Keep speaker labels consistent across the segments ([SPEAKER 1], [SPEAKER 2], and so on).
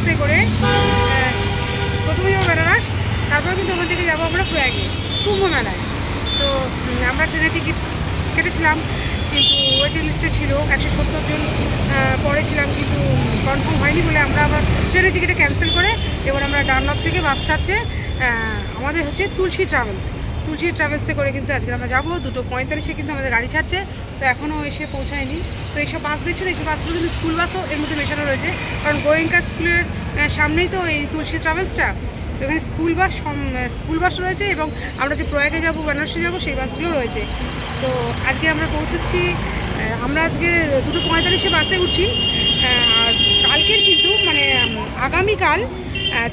[SPEAKER 1] বাসে করে প্রথমে যাবো বেনারস, তারপর কিন্তু ওখান থেকে যাবো আমরা প্রয়াগে কুম্ভ মেলায়। তো আমরা ট্রেনের টিকিট কেটেছিলাম, কিন্তু ওয়েটিং লিস্টে ছিল 170 জন পরে ছিলাম, কিন্তু কনফার্ম হয়নি বলে আমরা আবার ট্রেনের টিকিটে ক্যান্সেল করে এবার আমরা ডানলপ থেকে বাস ছাড়ছে আমাদের হচ্ছে তুলসী ট্রাভেলসে করে কিন্তু আজকে আমরা যাবো। 2:45 কিন্তু আমাদের গাড়ি ছাড়ছে, তো এখনও এসে পৌঁছায়নি। তো এইসব বাস দেখছো না, এইসব বাসগুলো কিন্তু স্কুল বাসও এর মধ্যে মেশানো রয়েছে, কারণ গোয়েঙ্কা স্কুলের সামনেই তো এই তুলসী ট্রাভেলসটা। তো এখানে স্কুল বাস রয়েছে, এবং আমরা যে প্রয়াগে যাবো বেনারসে যাবো সেই বাসগুলো রয়েছে। তো আজকে আমরা পৌঁছচ্ছি, আমরা আজকে 2:45 বাসে উঠছি। আর কালকের কিন্তু মানে আগামীকাল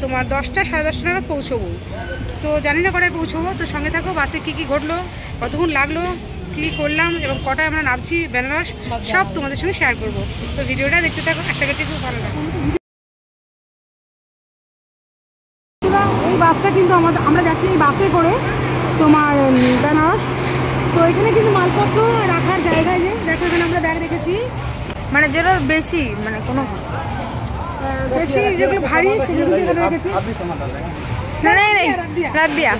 [SPEAKER 1] তোমার 10টা সাড়ে 10টা নাগাদ পৌঁছবো। তো জানি না কটায় পৌঁছবো, তো সঙ্গে থাকো। বাসে কী ঘটলো, কতক্ষণ লাগলো, কী করলাম এবং কটায় আমরা নামছি বেনারস, সব তোমাদের সঙ্গে শেয়ার করবো। তো ভিডিওটা দেখতে থাকো, আশা করছি খুব ভালো লাগে। এই বাসটা কিন্তু আমরা যাচ্ছি এই বাসে করে তোমার বেনারস। তো এখানে কিন্তু মালপত্র রাখার জায়গায় নেই, দেখো এখানে আমরা ব্যাগ রেখেছি,
[SPEAKER 2] মানে যেটা বেশি মানে কোনো
[SPEAKER 1] বেশি যেগুলো ভারী সেগুলো এখানে রেখেছি।
[SPEAKER 2] नहीं रख दिया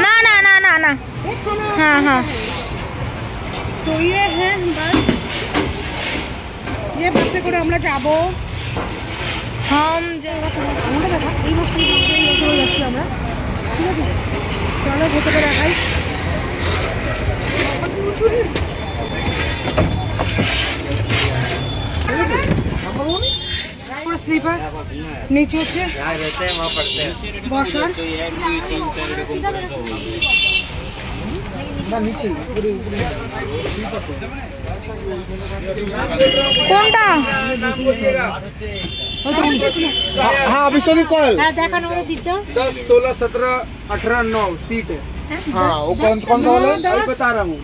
[SPEAKER 2] ना ना ना ना ना हाँ हाँ।
[SPEAKER 1] तो ये है बस, ये बस से করে আমরা যাব।
[SPEAKER 2] हम
[SPEAKER 1] আমরা দেখা এই বছর চলে যাচ্ছি আমরা, ঠিক আছে? চলো ভেতরে দেখাই। স্লিপার নিচে হচ্ছে বসার,
[SPEAKER 2] কোনটা
[SPEAKER 3] हाँ अभी सोनी कॉल
[SPEAKER 1] দেখানো হলো সিটটা
[SPEAKER 3] 10, 16, 17, 18, 9 सीट है। हाँ वो कौन सा वाला है बता रहा हूँ।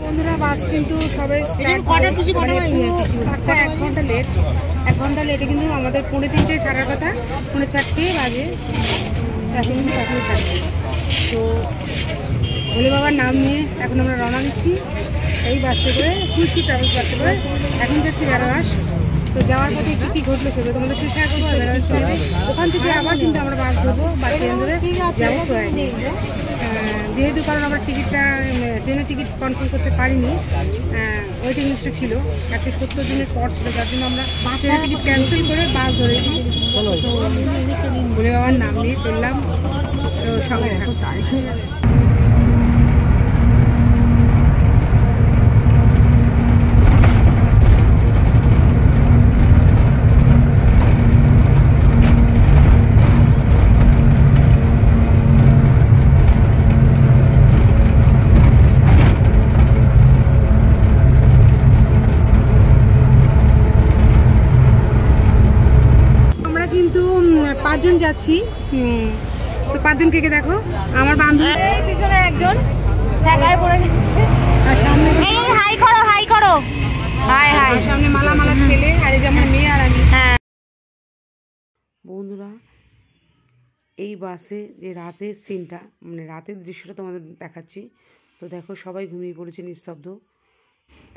[SPEAKER 1] বন্ধুরা বাস কিন্তু সবাই এক ঘন্টা লেটে কিন্তু আমাদের 3:45 ছাড়ার কথা, 4:30 বাজে, এখন কিন্তু এখনই ছাড়ছে। তো ভোলে বাবার নাম নিয়ে এখন আমরা রওনা দিচ্ছি এই বাসে করে, তুলসী ট্রাভেলস বাসে করে এখন যাচ্ছি বেনারস। তো যাওয়ার পথে কী ঘটলো সেগুলো তোমাদের সাথে শেয়ার করবো বেনারস থেকে। ওখান থেকে আবার কিন্তু আমরা বাস ধরবো বা ট্রেন ধরে যাবো প্রয়াগে। যেহেতু কারণ আমরা ট্রেনের টিকিট কনফার্ম করতে পারিনি, ওয়েটিং লিস্টে ছিল 170 জনের পর ছিল, যার জন্য আমরা ট্রেনের টিকিট ক্যান্সেল করে বাস ধরেছি। তো ভোলে বাবার নাম নিয়ে চললাম। তো সঙ্গে কিন্তু 5 জন যাচ্ছি। তো 5 জন কে দেখো, আমার বান্ধবী
[SPEAKER 2] পিছনে একজন ঠেকায় পড়ে গেছে,
[SPEAKER 1] আর সামনে
[SPEAKER 2] হাই করো হাই করো হাই হাই,
[SPEAKER 1] সামনে মালা ছেলে, আর এই যে আমার মেয়ে আর আমি।
[SPEAKER 2] হ্যাঁ
[SPEAKER 1] বন্ধুরা এই বাসে যে রাতের সিনটা মানে রাতের দৃশ্যটা তোমাদের দেখাচ্ছি। তো দেখো সবাই ঘুমিয়ে পড়েছে নিঃশব্দ,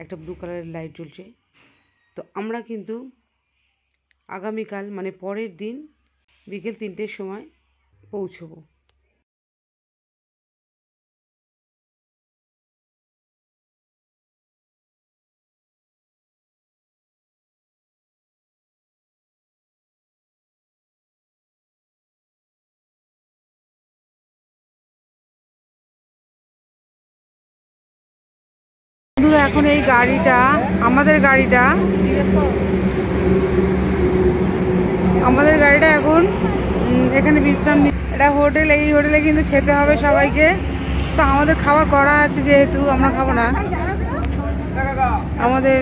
[SPEAKER 1] একটা ব্লু কালারের লাইট জ্বলছে। তো আমরা কিন্তু আগামীকাল মানে পরের দিন বিকেল 3টের সময় পৌঁছবো। বন্ধুরা এখন এই গাড়িটা আমাদের গাড়িটা এখন এখানে বিশ্রাম, এটা হোটেল, এই হোটেলে কিন্তু খেতে হবে সবাইকে। তো আমাদের খাবার করা আছে, যেহেতু আমরা খাবো না, আমাদের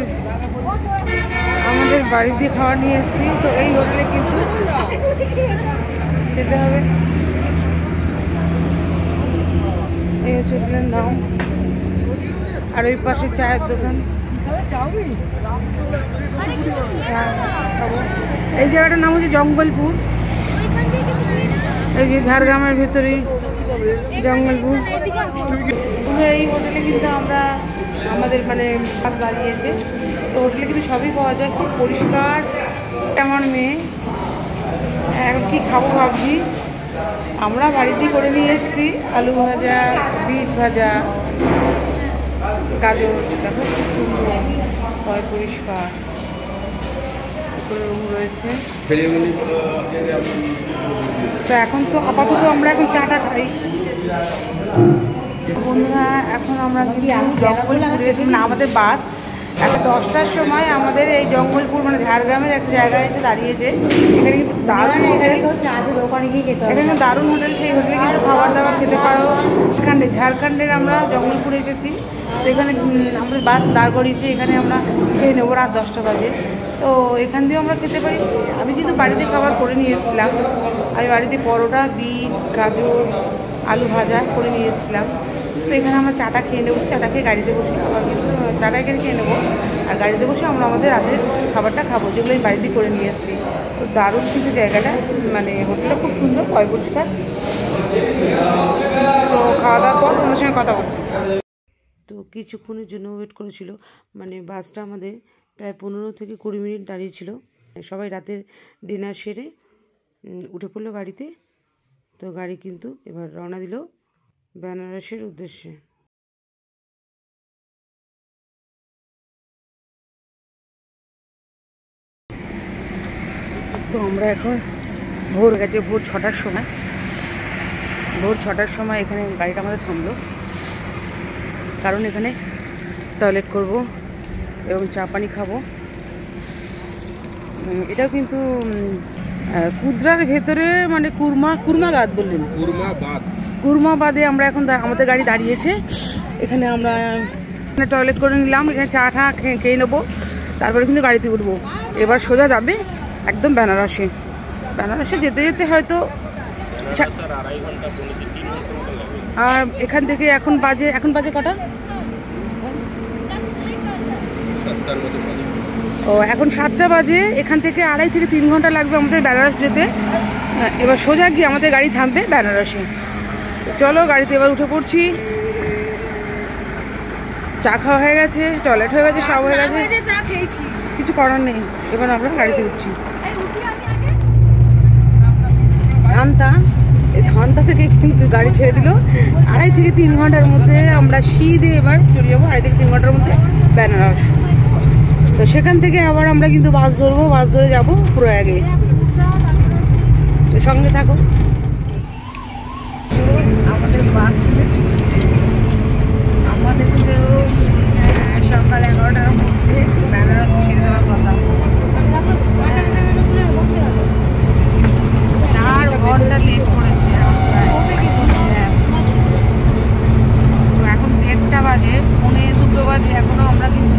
[SPEAKER 1] বাড়ি দিয়ে খাবার নিয়ে এসেছি। তো এই হোটেলে কিন্তু খেতে হবে। এই হচ্ছে হোটেলের নাম, আর ওই পাশে চায়ের দোকান। এই জায়গাটার নাম হচ্ছে জঙ্গলপুর, এই যে ঝাড়গ্রামের ভেতরে জঙ্গলপুর। এই হোটেলে কিন্তু আমরা আমাদের মানে বাস দাঁড়িয়েছে, তো হোটেলে কিন্তু সবই পাওয়া যায়, খুব পরিষ্কার। আমার মেয়ে এখন কী খাবো ভাবছি। আমরা বাড়িতেই করে নিয়ে এসেছি আলু ভাজা, বিট ভাজা, গাজর। দেখো খুব সুন্দর হয়, পরিষ্কার রুম রয়েছে। তো এখন তো আপাতত আমরা এখন চাটা খাই বন্ধুরা। এখন আমরা জঙ্গলপুরে না, আমাদের বাস এখন 10টার সময় আমাদের এই জঙ্গলপুর মানে ঝাড়গ্রামের একটা জায়গায় এসে দাঁড়িয়েছে। এখানে কিন্তু দারুণ হোটেল, এখানে দারুণ হোটেল। সেই হোটেলে কিন্তু খাবার দাবার খেতে পারো। ঝাড়খণ্ডের আমরা জঙ্গলপুরে এসেছি, তো এখানে আমাদের বাস দাঁড় করিয়েছে। এখানে আমরা খেয়ে নেবো রাত 10টা বাজে। তো এখান দিয়েও আমরা খেতে পারি। আমি কিন্তু বাড়িতে খাবার করে নিয়ে এসেছিলাম। আমি বাড়িতে পরোটা, বিট, গাজর, আলু ভাজা করে নিয়ে এসেছিলাম। তো এখানে আমরা চাটা খেয়ে নেবো। চাটা খেয়ে গাড়িতে বসে আবার কিন্তু চাটা এখানে খেয়ে নেবো, আর গাড়িতে বসে আমরা আমাদের রাতের খাবারটা খাবো, যেগুলো আমি বাড়িতে করে নিয়ে এসেছি। তো দারুণ কিন্তু জায়গাটা, মানে হোটেলটা খুব সুন্দর, পরিষ্কার। তো খাওয়া দাওয়ার পর তোমাদের সঙ্গে কথা বলছি। তো কিছুক্ষণের জন্য ওয়েট করেছিল, মানে বাসটা আমাদের প্রায় 15 থেকে 20 মিনিট দাঁড়িয়েছিল। সবাই রাতের ডিনার সেরে উঠে পড়লো গাড়িতে। তো গাড়ি কিন্তু এবার রওনা দিল বেনারসের উদ্দেশ্যে। তো আমরা এখন ভোর গেছে, ভোর 6টার সময়। ভোর 6টার সময় এখানে গাড়িটা আমাদের থামলো, কারণ এখানে টয়লেট করব এবং চা পানি খাবো। এটাও কিন্তু কুদ্রার ভেতরে, মানে কুরমাবাদ বললেন, কুরমাবাদে আমরা এখন আমাদের গাড়ি দাঁড়িয়েছে। এখানে আমরা টয়লেট করে নিলাম, এখানে চা টা খেয়ে নেবো, তারপরে কিন্তু গাড়িতে উঠবো। এবার সোজা যাবে একদম বেনারসে। বেনারসে যেতে যেতে হয়তো আর এখান থেকে এখন বাজে কটা? ও এখন 7টা বাজে। এখান থেকে 2.5 থেকে 3 ঘন্টা লাগবে আমাদের বেনারস যেতে। এবার সোজা গিয়ে আমাদের গাড়ি থামবে বেনারসে। চলো গাড়িতে এবার উঠে পড়ছি। চা খাওয়া হয়ে গেছে, টয়লেট হয়ে গেছে, সব হয়ে গেছে, কিছু করার নেই। এবার আমরা গাড়িতে উঠছি। ধানটা থেকে কিন্তু গাড়ি ছেড়ে দিল। 2.5 থেকে 3 ঘন্টার মধ্যে আমরা সিধে এবার চলে যাবো 2.5 থেকে 3 ঘন্টার মধ্যে বেনারস। তো সেখান থেকে আবার আমরা কিন্তু বাস ধরবো, বাস ধরে যাবো প্রয়াগে। তো সঙ্গে থাকো। আমাদের বাস আমাদের সকাল 11টার মধ্যে বেনারস ছেড়ে দেওয়ার কথা। 4 ঘন্টা লেট করেছে রাস্তায়। তো এখন 1:30 বাজে, 1:45 বাজে, এখনো আমরা কিন্তু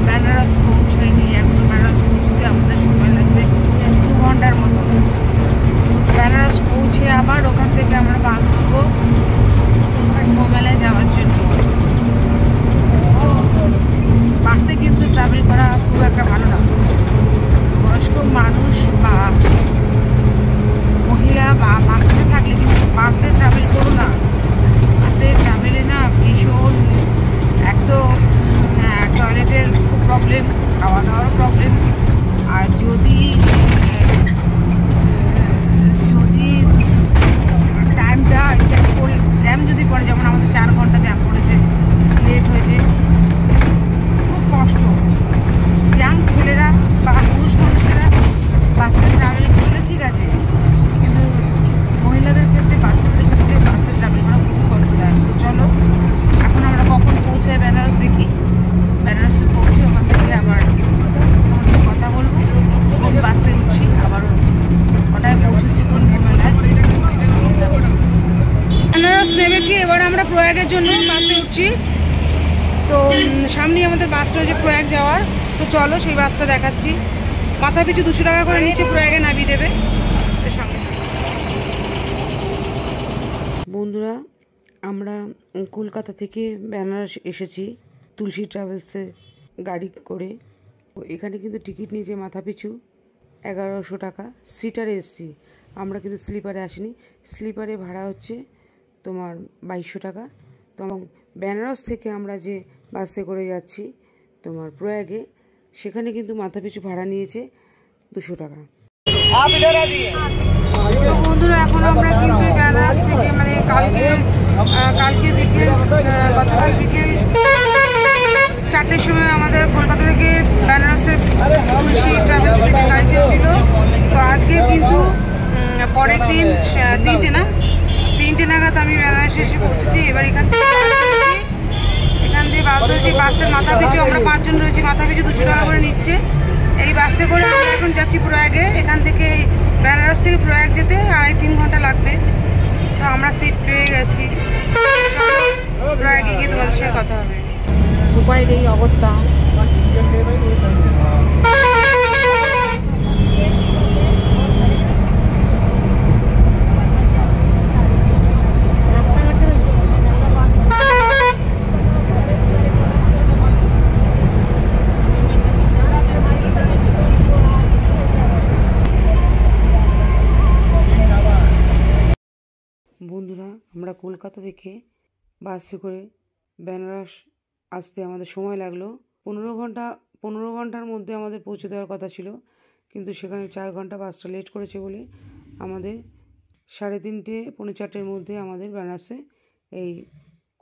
[SPEAKER 1] বেনারস পৌঁছাইনি। এখনো বেনারস পৌঁছতে আমাদের সময় লাগবে 2 ঘন্টার মতো। বেনারস পৌঁছে আবার ওখান থেকে আমরা বাস ধরবো কুম্ভ মেলায় যাওয়ার জন্য। বাসে কিন্তু ট্রাভেল করা খুব একটা ভালো না। বয়স্ক মানুষ বা মহিলা বা বাচ্চা থাকলে কিন্তু বাসে ট্রাভেল করো না। বাসে ট্রাভেলে না ভীষণ, এক তো টয়লেটের খুব প্রবলেম, খাওয়া দাওয়ার প্রবলেম, আর যদি টাইমটা জ্যাম যদি পড়ে, যেমন আমাদের 4 ঘন্টা জ্যাম পড়েছে, লেট হয়েছে, খুব কষ্ট। ইয়াং ছেলেরা বা পুরুষ মানুষেরা বাসে ট্রাভেল করলে ঠিক আছে, কিন্তু মহিলাদের ক্ষেত্রে, বাচ্চাদের ক্ষেত্রে বাসে ট্রাভেল করা খুব কষ্টদায়ক। তো চলো এখন আমরা কখন পৌঁছাই বেনারস দেখি। বেনারসে পৌঁছে ওখান থেকে আবার কথা বলবো, কোন বাসে উঠছি, আবার ওটায় পৌঁছচ্ছি কোন মেলায়। বেনারস নেমেছি, এবার আমরা প্রয়াগের জন্য বাসে উঠছি। তো সামনেই আমাদের বাস রয়েছে প্রয়াগ যাওয়ার। তো চলো সেই বাসটা দেখাচ্ছি। মাথা পিছু 200 টাকা করে নিচে প্রয়াগে নামিয়ে দেবে। বন্ধুরা, আমরা কলকাতা থেকে বেনারস এসেছি তুলসী ট্রাভেলসের গাড়ি করে। এখানে কিন্তু টিকিট নিয়েছে মাথা পিছু 1100 টাকা। সিটারে এসছি আমরা, কিন্তু স্লিপারে আসিনি। স্লিপারে ভাড়া হচ্ছে তোমার 2200 টাকা। তো বেনারস থেকে আমরা যে বাসে করে যাচ্ছি তোমার প্রয়াগে, সেখানে কিন্তু মাথাপিছু ভাড়া নিয়েছে 200 টাকা। তো বন্ধুরা এখন আমরা কিন্তু বেনারস থেকে মানে কালকে বিকেল গতকাল বিকেল 4টের সময় আমাদের কলকাতা থেকে বেনারসের তুলসী ট্রাভেলস থেকে গাড়ি ছিল। তো আজকে কিন্তু পরের দিন 3টে নাগাদ আমি বেনারসে এসে পৌঁছেছি। এবার এখান থেকে বাস ধরেছি। বাসের মাথা পিছু আমরা 5 জন রয়েছি, মাথা পিছু 200 টাকা করে নিচ্ছে। এই বাসে করে আমরা এখন যাচ্ছি প্রয়াগে। এখান থেকে বেনারস থেকে প্রয়াগ যেতে 2.5-3 ঘন্টা লাগবে। তো আমরা সিট পেয়ে গেছি, প্রয়াগে গিয়ে তোমাদের সঙ্গে কথা হবে। উপায় নেই, অগত্যা। বন্ধুরা আমরা কলকাতা থেকে বাসে করে বেনারস আসতে আমাদের সময় লাগলো 15 ঘন্টার মধ্যে আমাদের পৌঁছে দেওয়ার কথা ছিল, কিন্তু সেখানে 4 ঘন্টা বাসটা লেট করেছে বলে আমাদের 3:30 পৌনে 4টের মধ্যে আমাদের বেনারসে এই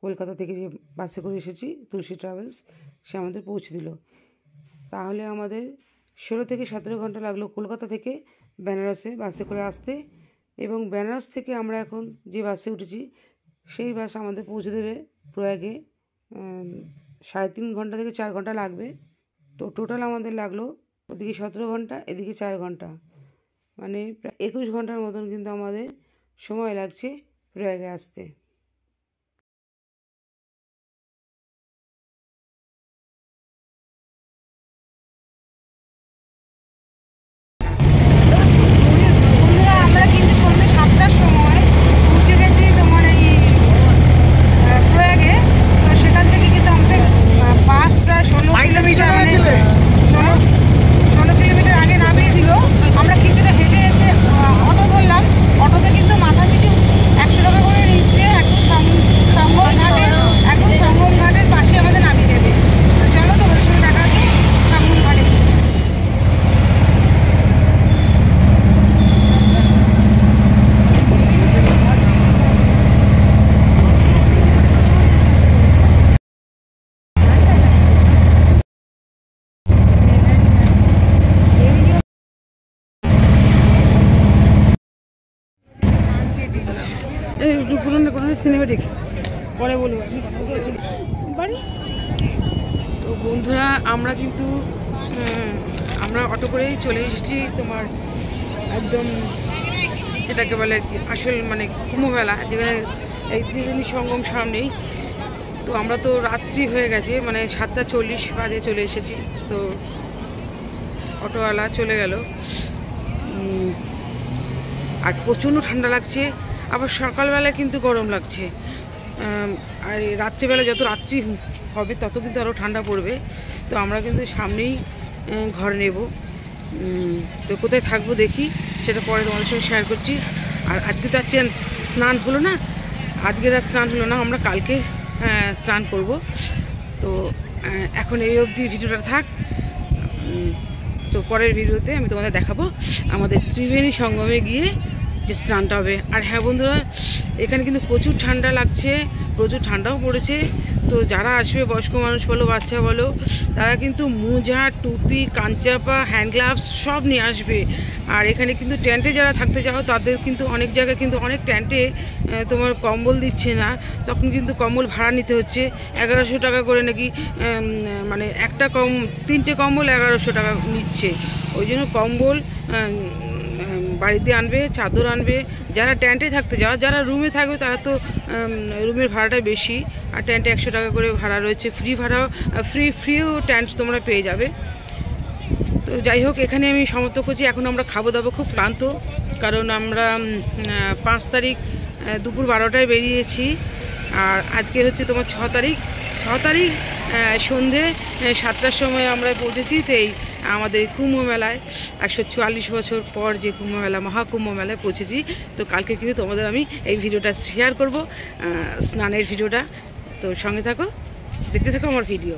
[SPEAKER 1] কলকাতা থেকে যে বাসে করে এসেছি তুলসী ট্রাভেলস সে আমাদের পৌঁছে দিল। তাহলে আমাদের 16 থেকে 17 ঘন্টা লাগলো কলকাতা থেকে বেনারসে বাসে করে আসতে। এবং বেনারস থেকে আমরা এখন যে বাসে উঠেছি সেই বাস আমাদের পৌঁছে দেবে প্রয়াগে 3.5 ঘন্টা থেকে 4 ঘন্টা লাগবে। তো টোটাল আমাদের লাগলো ওদিকে 17 ঘন্টা, এদিকে 4 ঘন্টা, মানে প্রায় 21 ঘন্টার মতন কিন্তু আমাদের সময় লাগছে প্রয়াগে আসতে। সিনেমেটিক পরে বলবো বাড়ি। তো বন্ধুরা আমরা কিন্তু আমরা অটো করেই চলে এসেছি তোমার একদম যেটাকে বলে আসল মানে কুম্ভমেলা, যেখানে এই ত্রিবেণী সঙ্গম সামনেই। তো আমরা তো রাত্রি হয়ে গেছে, মানে 7:40 বাজে চলে এসেছি। তো অটোওয়ালা চলে গেল। আর প্রচণ্ড ঠান্ডা লাগছে, আবার সকালবেলা কিন্তু গরম লাগছে। আর রাত্রিবেলা যত রাত্রি হবে তত কিন্তু আরও ঠান্ডা পড়বে। তো আমরা কিন্তু সামনেই ঘর নেব। তো কোথায় থাকবো দেখি, সেটা পরে তোমাদের সঙ্গে শেয়ার করছি। আর আজকে তো আজকে স্নান হলো না, আজকের আর স্নান হলো না, আমরা কালকে স্নান করব। তো এখন এই অবধি ভিডিওটা থাক। তো পরের ভিডিওতে আমি তোমাদের দেখাবো আমাদের ত্রিবেণী সঙ্গমে গিয়ে যে স্নানটা হবে। আর হ্যাঁ বন্ধুরা, এখানে কিন্তু প্রচুর ঠান্ডা লাগছে, প্রচুর ঠান্ডাও পড়েছে। তো যারা আসবে, বয়স্ক মানুষ বলো বাচ্চা বলো, তারা কিন্তু মোজা, টুপি, কাঞ্চাপা, হ্যান্ড গ্লাভস সব নিয়ে আসবে। আর এখানে কিন্তু টেন্টে যারা থাকতে চাও তাদের কিন্তু অনেক জায়গায় কিন্তু অনেক টেন্টে তোমার কম্বল দিচ্ছে না, তখন কিন্তু কম্বল ভাড়া নিতে হচ্ছে 1100 টাকা করে নাকি, মানে 3টে কম্বল 1100 টাকা নিচ্ছে। ওই জন্য কম্বল বাড়িতে আনবে, চাদর আনবে। যারা টেন্টে থাকতে যাও, যারা রুমে থাকবে তারা তো রুমের ভাড়াটা বেশি, আর টেন্টে 100 টাকা করে ভাড়া রয়েছে। ফ্রিও টেন্ট তোমরা পেয়ে যাবে। তো যাই হোক, এখানে আমি সমাপ্ত করছি। এখন আমরা খাবো দাবো, খুব ক্লান্ত, কারণ আমরা 5 তারিখ দুপুর 12টায় বেরিয়েছি। আর আজকে হচ্ছে তোমার 6 তারিখ সন্ধে 7টার সময় আমরা পৌঁছেছি। তো এই আমাদের কুম্ভ মেলায় 144 বছর পর যে কুম্ভ মেলা, মহাকুম্ভ মেলায় পৌঁছেছি। তো কালকে কিন্তু তোমাদের আমি এই ভিডিওটা শেয়ার করব, স্নানের ভিডিওটা। তো সঙ্গে থাকো, দেখতে থাকো আমার ভিডিও।